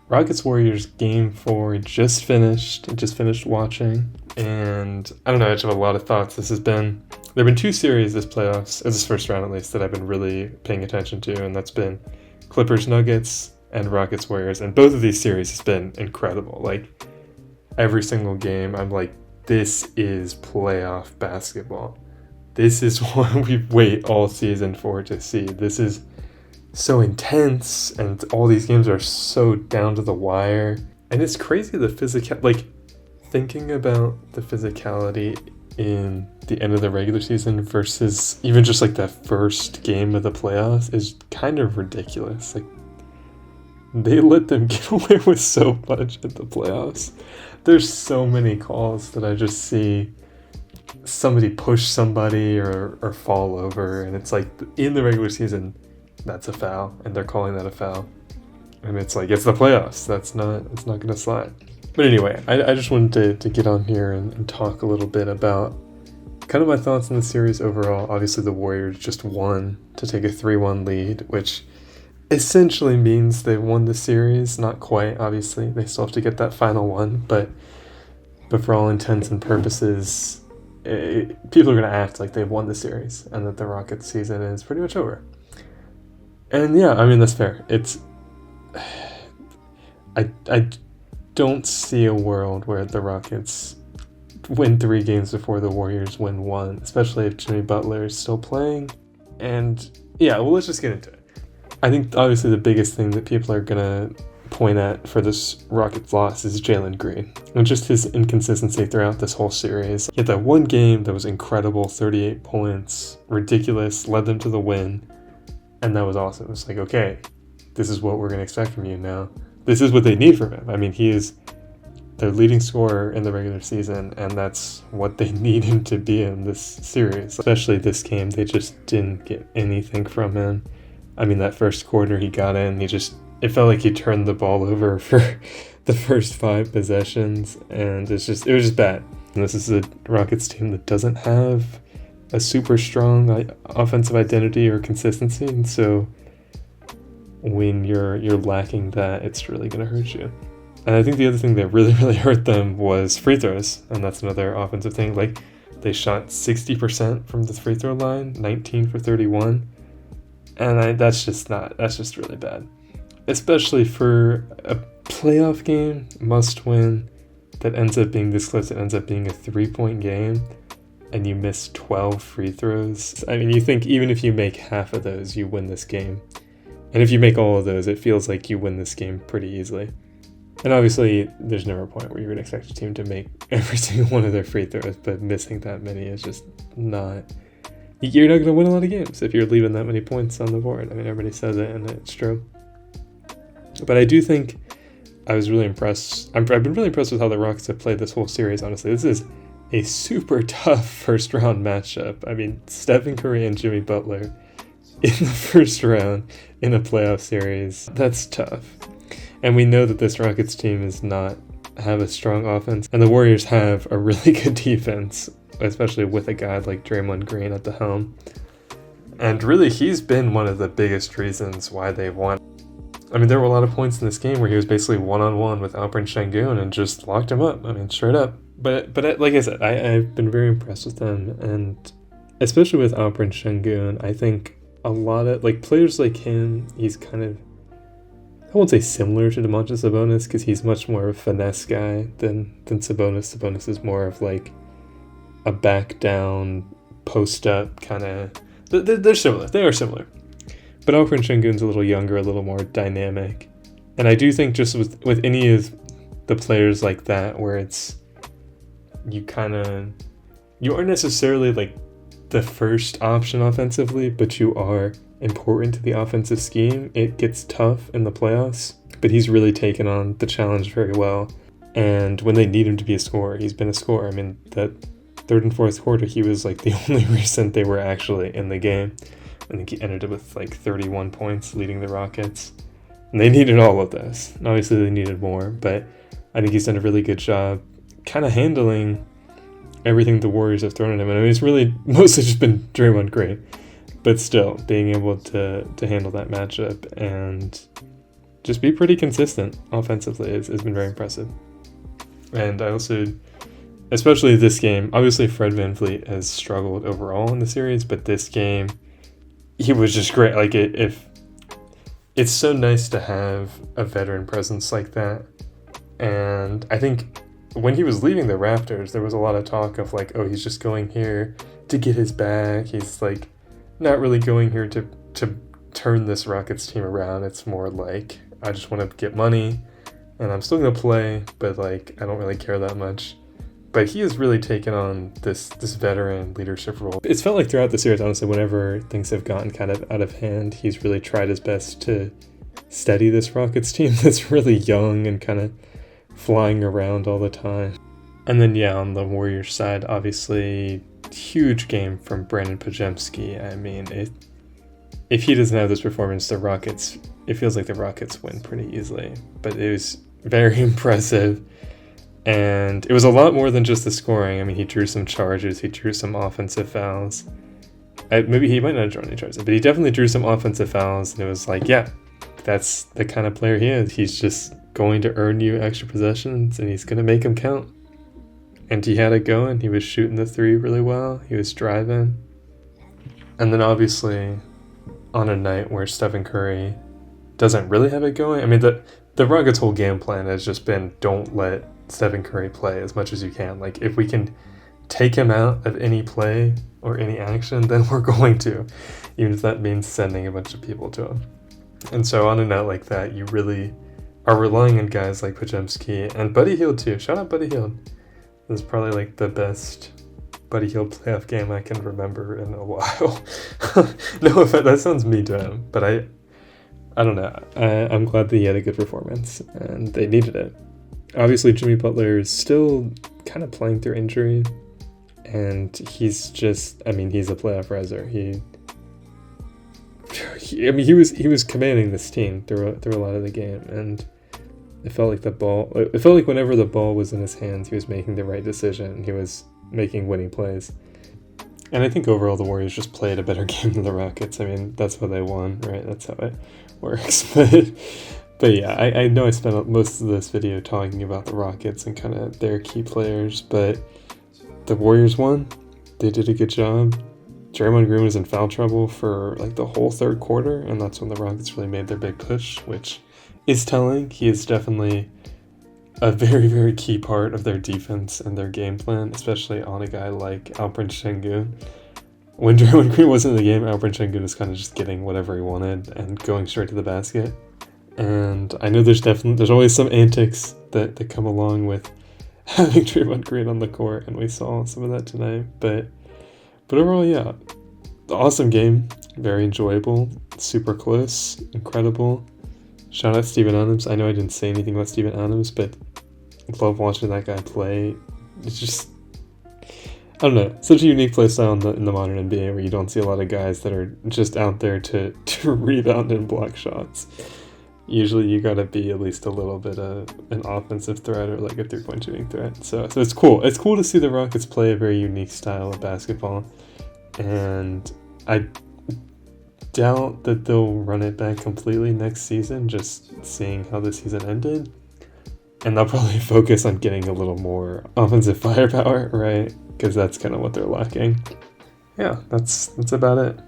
Rockets Warriors game 4 just finished. I just finished watching, and I don't know, I just have a lot of thoughts. There have been two series this playoffs, as this first round at least, that I've been really paying attention to, and that's been Clippers Nuggets and Rockets Warriors, and both of these series has been incredible. Like, every single game, I'm like, this is playoff basketball. This is what we wait all season for to see. This is so intense, and all these games are so down to the wire. And it's crazy the thinking about the physicality in the end of the regular season versus even just like the first game of the playoffs is kind of ridiculous. Like, they let them get away with so much at the playoffs. There's so many calls that I just see somebody push somebody or fall over, and it's like, in the regular season, that's a foul, and they're calling that a foul. And it's like, it's the playoffs. It's not going to slide. But anyway, I just wanted to get on here and talk a little bit about kind of my thoughts on the series overall. Obviously, the Warriors just won to take a 3-1 lead, which essentially means they won the series. Not quite, obviously. They still have to get that final one, but for all intents and purposes, people are going to act like they've won the series and that the Rockets season is pretty much over. And yeah, I mean, that's fair. I don't see a world where the Rockets win 3 games before the Warriors win 1, especially if Jimmy Butler is still playing. And yeah, well, let's just get into it. I think obviously the biggest thing that people are going to point at for this Rockets loss is Jalen Green, and just his inconsistency throughout this whole series. He had that one game that was incredible, 38 points, ridiculous, led them to the win, and that was awesome. It's like, okay, this is what we're going to expect from you now. This is what they need from him. I mean, he is their leading scorer in the regular season, and that's what they need him to be in this series. Especially this game, they just didn't get anything from him. I mean, that first quarter he got in, it felt like he turned the ball over for the first 5 possessions, and it was just bad. And this is a Rockets team that doesn't have a super strong offensive identity or consistency, and so when you're lacking that, it's really going to hurt you. And I think the other thing that really, really hurt them was free throws, and that's another offensive thing. Like, they shot 60% from the free throw line, 19 for 31, and that's just really bad. Especially for a playoff game, must win, that ends up being this close. It ends up being a 3-point game, and you miss 12 free throws. I mean, you think even if you make half of those, you win this game. And if you make all of those, it feels like you win this game pretty easily. And obviously, there's never a point where you would expect a team to make every single one of their free throws, but missing that many is just not... You're not going to win a lot of games if you're leaving that many points on the board. I mean, everybody says it, and it's true. But I do think I was really impressed. I've been really impressed with how the Rockets have played this whole series, honestly. This is a super tough first-round matchup. I mean, Stephen Curry and Jimmy Butler in the first round in a playoff series, that's tough. And we know that this Rockets team does not have a strong offense, and the Warriors have a really good defense, especially with a guy like Draymond Green at the helm. And really, he's been one of the biggest reasons why they won. I mean, there were a lot of points in this game where he was basically one-on-one with Alperen Sengun and just locked him up. I mean, straight up. But like I said, I've been very impressed with them, and especially with Alperen Sengun, I think a lot of, like, players like him, he's kind of, I won't say similar to Domantas Sabonis, because he's much more of a finesse guy than Sabonis. Sabonis is more of like a back down, post up kind of. They're similar. They are similar. But Alperen Sengun's a little younger, a little more dynamic. And I do think just with any of the players like that, where it's, you aren't necessarily like the first option offensively, but you are important to the offensive scheme, it gets tough in the playoffs. But he's really taken on the challenge very well. And when they need him to be a scorer, he's been a scorer. I mean, that third and fourth quarter, he was like the only reason they were actually in the game. I think he ended up with like 31 points leading the Rockets. And they needed all of this. And obviously they needed more, but I think he's done a really good job kind of handling everything the Warriors have thrown at him. And I mean, it's really mostly just been Draymond Green, but still being able to handle that matchup. And just be pretty consistent offensively has been very impressive. And I also, especially this game, obviously Fred VanVleet has struggled overall in the series, but this game, he was just great. Like, if it's so nice to have a veteran presence like that. And I think when he was leaving the Raptors, there was a lot of talk of like, oh, he's just going here to get his bag. He's like not really going here to turn this Rockets team around. It's more like, I just want to get money and I'm still going to play, but like, I don't really care that much. But he has really taken on this veteran leadership role. It's felt like throughout the series, honestly, whenever things have gotten kind of out of hand, he's really tried his best to steady this Rockets team that's really young and kind of flying around all the time. And then, yeah, on the Warriors side, obviously, huge game from Brandon Podziemski. I mean, if he doesn't have this performance, it feels like the Rockets win pretty easily. But it was very impressive. And it was a lot more than just the scoring. I mean, he drew some charges, he drew some offensive fouls. Maybe he might not have drawn any charges, but he definitely drew some offensive fouls. And it was like, yeah, that's the kind of player he is. He's just going to earn you extra possessions, and he's going to make them count. And he had it going. He was shooting the three really well. He was driving. And then obviously, on a night where Stephen Curry doesn't really have it going, I mean, the Rockets' whole game plan has just been, don't let Stephen Curry play as much as you can. Like, if we can take him out of any play or any action, then we're going to, even if that means sending a bunch of people to him. And so on a night like that, you really are relying on guys like Podziemski and Buddy Hield too. Shout out Buddy Hield. This is probably like the best Buddy Hield playoff game I can remember in a while. No offense, that sounds mean to him, but I don't know. I'm glad that he had a good performance, and they needed it. Obviously, Jimmy Butler is still kind of playing through injury, and he's just, I mean, he's a playoff riser. He was commanding this team through a lot of the game, and it felt like whenever the ball was in his hands, he was making the right decision, and he was making winning plays. And I think overall the Warriors just played a better game than the Rockets. I mean, that's how they won, right? That's how it works. But yeah, I know I spent most of this video talking about the Rockets and kind of their key players, but the Warriors won. They did a good job. Draymond Green was in foul trouble for like the whole third quarter, and that's when the Rockets really made their big push, which is telling. He is definitely a very, very key part of their defense and their game plan, especially on a guy like Alperen Sengun. When Draymond Green wasn't in the game, Alperen Sengun was kind of just getting whatever he wanted and going straight to the basket. And I know there's always some antics that come along with having Draymond Green on the court, and we saw some of that tonight. But overall, yeah, awesome game, very enjoyable, super close, incredible. Shout out Steven Adams. I know I didn't say anything about Steven Adams, but I love watching that guy play. It's just, I don't know, such a unique play style in the modern NBA where you don't see a lot of guys that are just out there to rebound and block shots. Usually you gotta be at least a little bit of an offensive threat or like a three-point shooting threat. So it's cool. It's cool to see the Rockets play a very unique style of basketball. And I doubt that they'll run it back completely next season, just seeing how the season ended. And they'll probably focus on getting a little more offensive firepower, right? Because that's kind of what they're lacking. Yeah, that's about it.